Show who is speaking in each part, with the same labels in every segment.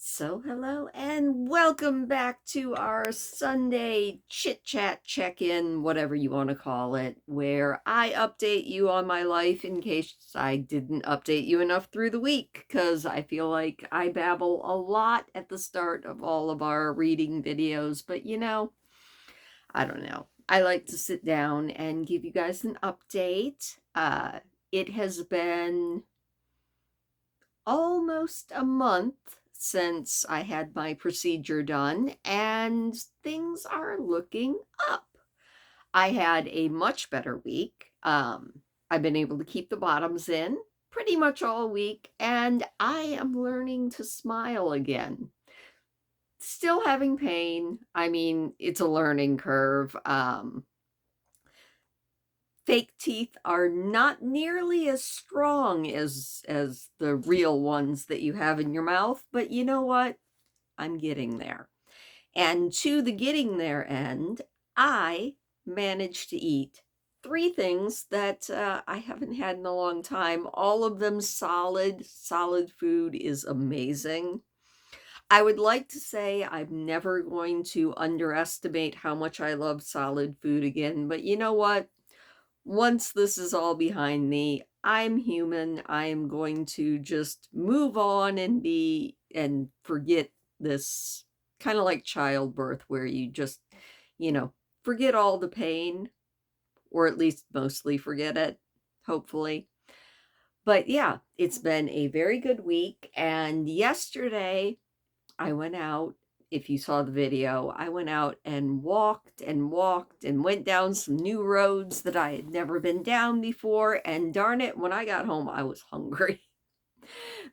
Speaker 1: So, hello and welcome back to our Sunday chit-chat check-in, whatever you want to call it, where I update you on my life in case I didn't update you enough through the week, because I feel like I babble a lot at the start of all of our reading videos, but I don't know. I like to sit down and give you guys an update. It has been almost a month since I had my procedure done, and things are looking up. I had a much better week. I've been able to keep the bottoms in pretty much all week, and I am learning to smile again. Still having pain. I mean, it's a learning curve. Fake teeth are not nearly as strong as the real ones that you have in your mouth, but you know what? I'm getting there. And to the getting there end, I managed to eat three things that I haven't had in a long time. All of them solid. Solid food is amazing. I would like to say I'm never going to underestimate how much I love solid food again, but you know what? Once this is all behind me, I'm human. I am going to just move on and forget this, kind of like childbirth, where you just, you know, forget all the pain, or at least mostly forget it, hopefully. But yeah, it's been a very good week. And yesterday, I went out. If you saw the video, I went out and walked and walked and went down some new roads that I had never been down before. And darn it, when I got home, I was hungry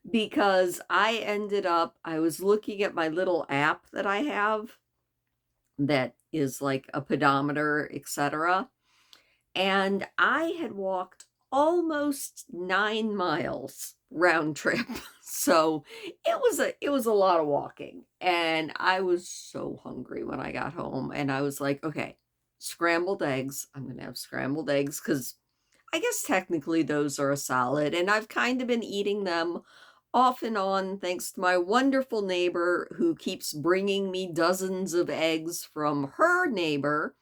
Speaker 1: because I was looking at my little app that I have that is like a pedometer, etc. And I had walked almost 9 miles round trip. So it was a lot of walking, and I was so hungry when I got home, and I was like, okay, scrambled eggs. I'm gonna have scrambled eggs because I guess technically those are a solid, and I've kind of been eating them off and on thanks to my wonderful neighbor who keeps bringing me dozens of eggs from her neighbor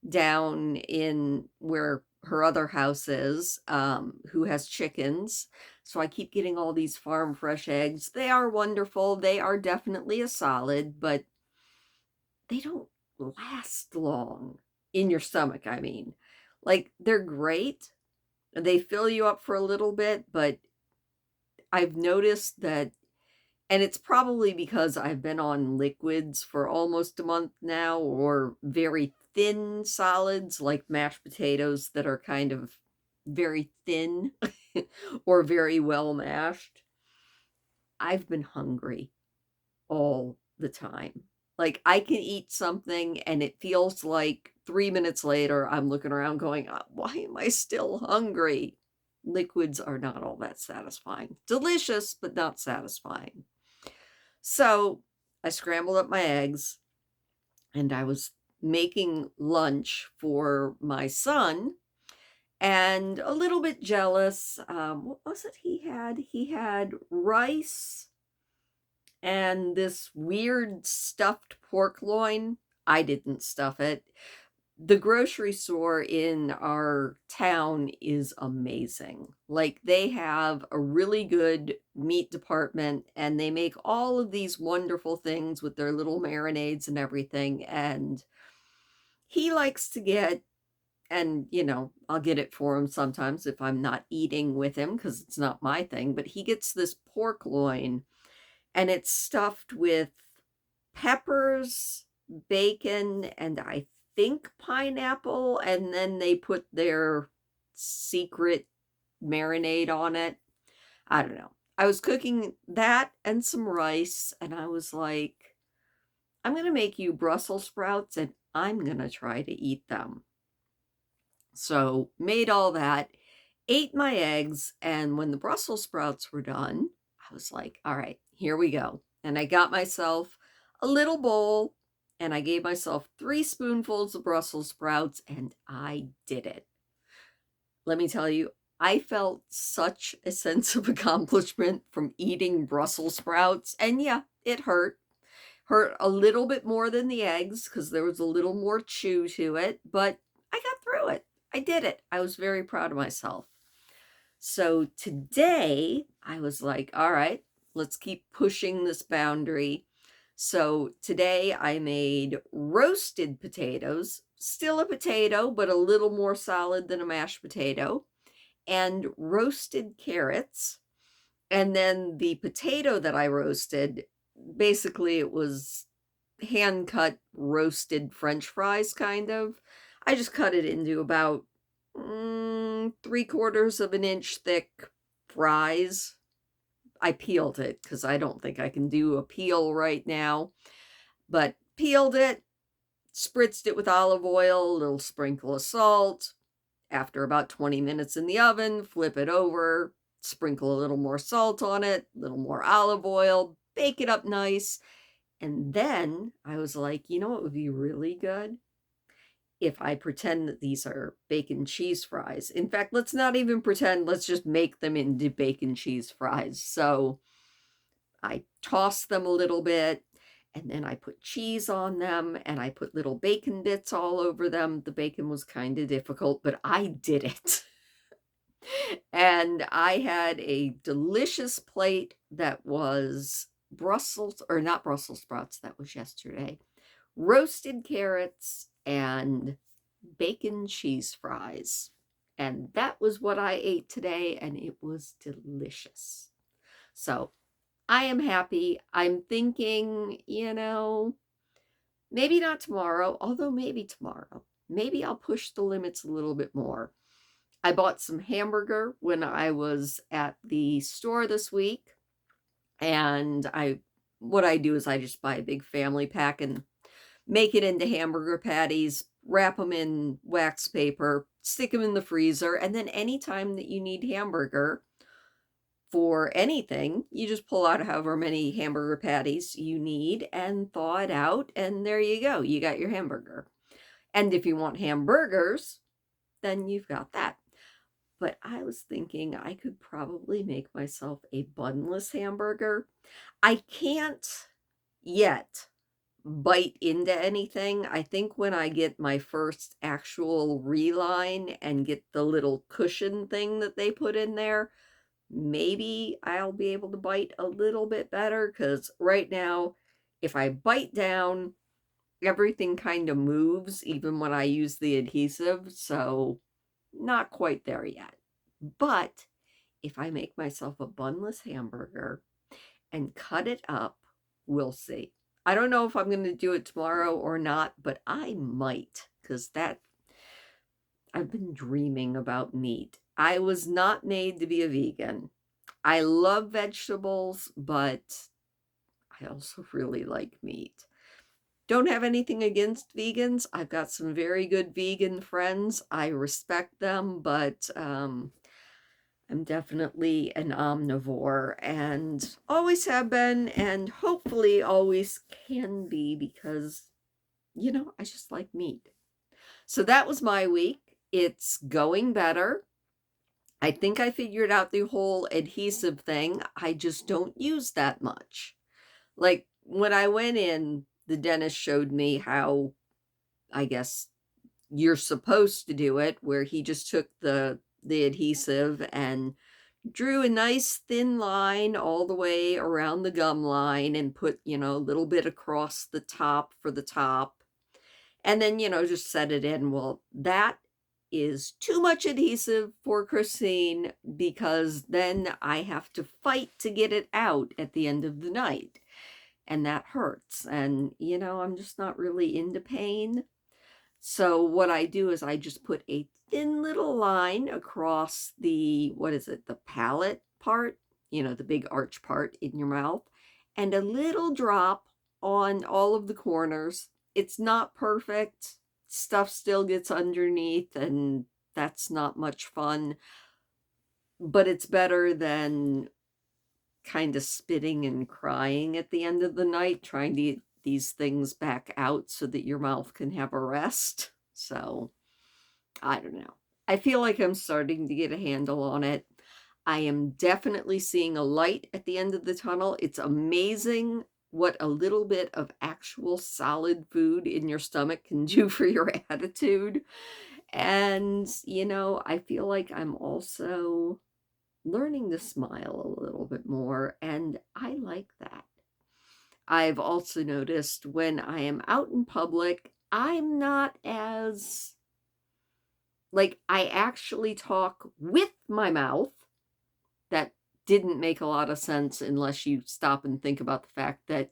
Speaker 1: down in where her other house is, who has chickens. So I keep getting all these farm fresh eggs. They are wonderful. They are definitely a solid, but they don't last long in your stomach, I mean. Like, they're great. They fill you up for a little bit, but I've noticed that, and it's probably because I've been on liquids for almost a month now, or very thin solids like mashed potatoes that are kind of very thin or very well mashed. I've been hungry all the time. Like, I can eat something and it feels like 3 minutes later, I'm looking around going, why am I still hungry? Liquids are not all that satisfying. Delicious, but not satisfying. So I scrambled up my eggs and I was making lunch for my son, and a little bit jealous. What was it he had? He had rice and this weird stuffed pork loin. I didn't stuff it. The grocery store in our town is amazing. Like, they have a really good meat department, and they make all of these wonderful things with their little marinades and everything. And he likes to get, and I'll get it for him sometimes if I'm not eating with him because it's not my thing, but he gets this pork loin and it's stuffed with peppers, bacon, and I think pineapple, and then they put their secret marinade on it. I don't know. I was cooking that and some rice, and I was like, I'm going to make you Brussels sprouts, and I'm going to try to eat them. So, made all that, ate my eggs, and when the Brussels sprouts were done, I was like, all right, here we go. And I got myself a little bowl and I gave myself 3 spoonfuls of Brussels sprouts, and I did it. Let me tell you, I felt such a sense of accomplishment from eating Brussels sprouts. And yeah, It hurt. Hurt a little bit more than the eggs because there was a little more chew to it, but I got through it. I did it. I was very proud of myself. So today I was like, all right, let's keep pushing this boundary. So today I made roasted potatoes, still a potato, but a little more solid than a mashed potato, and roasted carrots. And then the potato that I roasted, basically it was hand cut roasted French fries, kind of. I just cut it into about 3/4 of an inch thick fries. I peeled it because I don't think I can do a peel right now, but peeled it, spritzed it with olive oil, a little sprinkle of salt. After about 20 minutes in the oven, flip it over, sprinkle a little more salt on it, a little more olive oil, bake it up nice. And then I was like, you know what would be really good? If I pretend that these are bacon cheese fries. In fact, let's not even pretend, let's just make them into bacon cheese fries. So I tossed them a little bit, and then I put cheese on them, and I put little bacon bits all over them. The bacon was kind of difficult, but I did it. And I had a delicious plate that was Brussels, or not Brussels sprouts, that was yesterday, roasted carrots and bacon cheese fries. And that was what I ate today, and it was delicious. So I am happy. I'm thinking, maybe not tomorrow, although maybe tomorrow. Maybe I'll push the limits a little bit more. I bought some hamburger when I was at the store this week, and what I do is I just buy a big family pack and make it into hamburger patties, wrap them in wax paper, stick them in the freezer, and then anytime that you need hamburger for anything, you just pull out however many hamburger patties you need and thaw it out, and there you go. You got your hamburger. And if you want hamburgers, then you've got that. But I was thinking I could probably make myself a bunless hamburger. I can't yet bite into anything. I think when I get my first actual reline and get the little cushion thing that they put in there, maybe I'll be able to bite a little bit better, because right now, if I bite down, everything kind of moves even when I use the adhesive, so not quite there yet. But if I make myself a bunless hamburger and cut it up, we'll see. I don't know if I'm going to do it tomorrow or not, but I might, because I've been dreaming about meat. I was not made to be a vegan. I love vegetables, but I also really like meat. Don't have anything against vegans. I've got some very good vegan friends. I respect them, but I'm definitely an omnivore and always have been, and hopefully always can be, because, I just like meat. So that was my week. It's going better. I think I figured out the whole adhesive thing. I just don't use that much. Like when I went in, the dentist showed me how, I guess, you're supposed to do it, where he just took the adhesive and drew a nice thin line all the way around the gum line and put, a little bit across the top for the top. And then, just set it in. Well, that is too much adhesive for Christine, because then I have to fight to get it out at the end of the night. And that hurts. And, I'm just not really into pain. So what I do is I just put a thin little line across the, what is it, the palate part, the big arch part in your mouth, and a little drop on all of the corners. It's not perfect. Stuff still gets underneath, and that's not much fun, but it's better than kind of spitting and crying at the end of the night, trying to get these things back out so that your mouth can have a rest. So, I don't know. I feel like I'm starting to get a handle on it. I am definitely seeing a light at the end of the tunnel. It's amazing what a little bit of actual solid food in your stomach can do for your attitude. And, I feel like I'm also learning to smile a little bit more, and I like that. I've also noticed when I am out in public, I'm not as, like, I actually talk with my mouth. That didn't make a lot of sense unless you stop and think about the fact that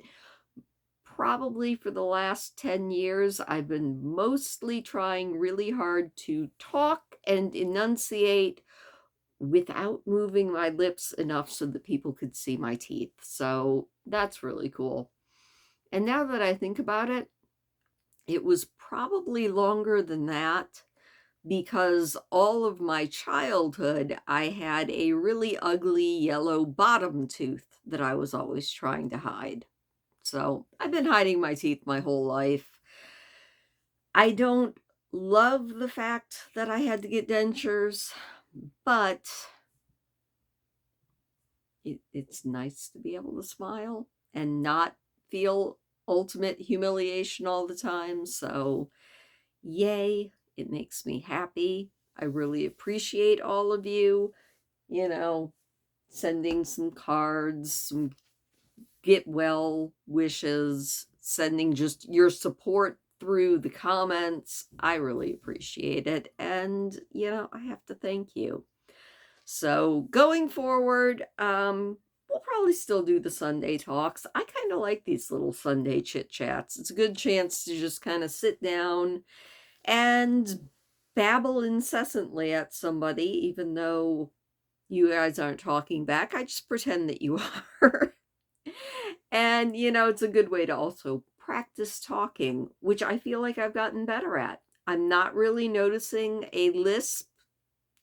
Speaker 1: probably for the last 10 years, I've been mostly trying really hard to talk and enunciate without moving my lips enough so that people could see my teeth. So that's really cool. And now that I think about it, it was probably longer than that because all of my childhood, I had a really ugly yellow bottom tooth that I was always trying to hide. So I've been hiding my teeth my whole life. I don't love the fact that I had to get dentures, but it's nice to be able to smile and not feel ultimate humiliation all the time. So, yay, it makes me happy. I really appreciate all of you, you know, sending some cards, some get well wishes, sending just your support through the comments. I really appreciate it. And, I have to thank you. So going forward, we'll probably still do the Sunday talks. I kind of like these little Sunday chit chats. It's a good chance to just kind of sit down and babble incessantly at somebody, even though you guys aren't talking back. I just pretend that you are. And, it's a good way to also practice talking, which I feel like I've gotten better at. I'm not really noticing a lisp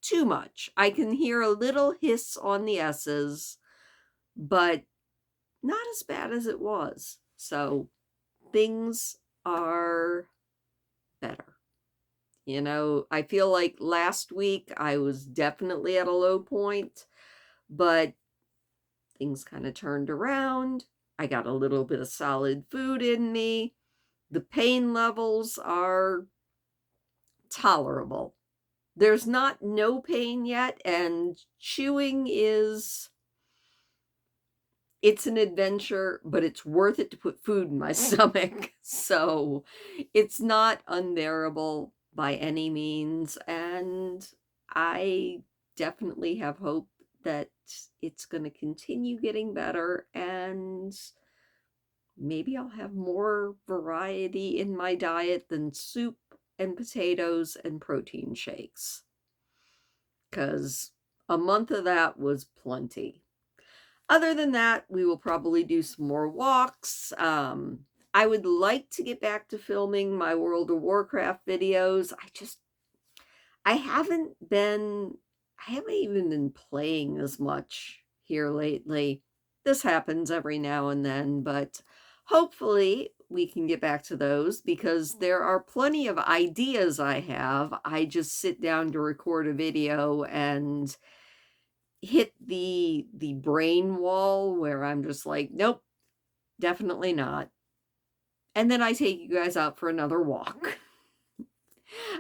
Speaker 1: too much. I can hear a little hiss on the S's, but not as bad as it was. So things are better. I feel like last week I was definitely at a low point, but things kind of turned around. I got a little bit of solid food in me. The pain levels are tolerable. There's not no pain yet, and chewing it's an adventure, but it's worth it to put food in my stomach. So it's not unbearable by any means. And I definitely have hope that it's going to continue getting better, and maybe I'll have more variety in my diet than soup and potatoes and protein shakes, because a month of that was plenty. Other than that, we will probably do some more walks. I would like to get back to filming my World of Warcraft videos. I haven't even been playing as much here lately. This happens every now and then, but hopefully we can get back to those because there are plenty of ideas I have. I just sit down to record a video and hit the brain wall where I'm just like, nope, definitely not. And then I take you guys out for another walk.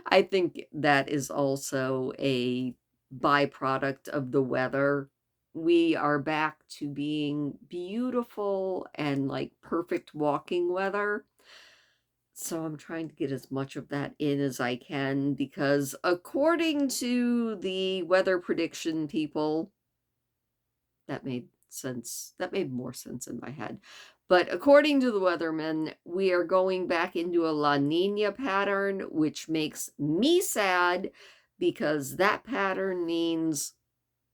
Speaker 1: I think that is also a byproduct of the weather. We are back to being beautiful and like perfect walking weather. So I'm trying to get as much of that in as I can because according to the weather prediction people, that made sense. That made more sense in my head. But according to the weathermen, we are going back into a La Nina pattern, which makes me sad because that pattern means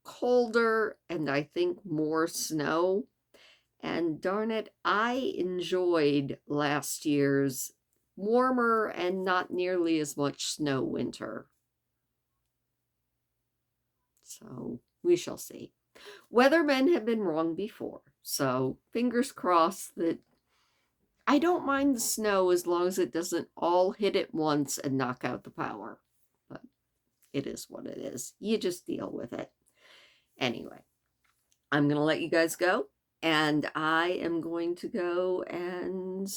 Speaker 1: colder and I think more snow. And darn it, I enjoyed last year's warmer and not nearly as much snow winter. So we shall see. Weathermen have been wrong before, so fingers crossed that I don't mind the snow as long as it doesn't all hit at once and knock out the power. But it is what it is. You just deal with it. Anyway, I'm going to let you guys go. And I am going to go and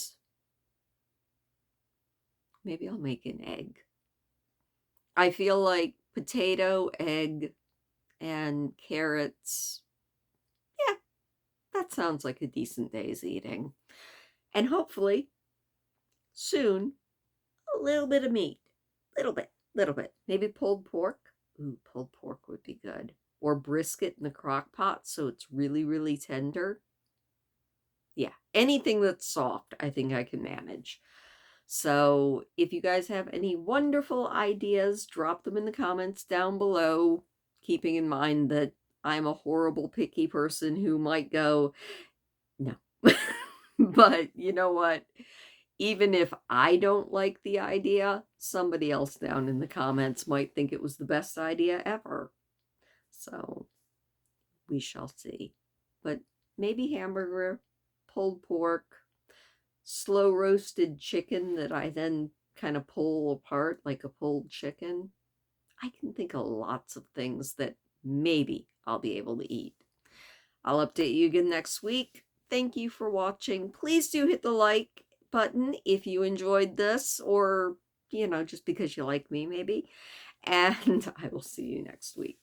Speaker 1: maybe I'll make an egg. I feel like potato, egg, and carrots. Yeah, that sounds like a decent day's eating. And hopefully, soon, a little bit of meat. Little bit, little bit. Maybe pulled pork. Ooh, pulled pork would be good. Or brisket in the crock pot so it's really, really tender. Yeah, anything that's soft, I think I can manage. So if you guys have any wonderful ideas, drop them in the comments down below, keeping in mind that I'm a horrible picky person who might go, no. But you know what? Even if I don't like the idea, somebody else down in the comments might think it was the best idea ever. So we shall see. But maybe hamburger, pulled pork, slow roasted chicken that I then kind of pull apart like a pulled chicken. I can think of lots of things that maybe I'll be able to eat. I'll update you again next week. Thank you for watching. Please do hit the like button if you enjoyed this, or, just because you like me, maybe. And I will see you next week.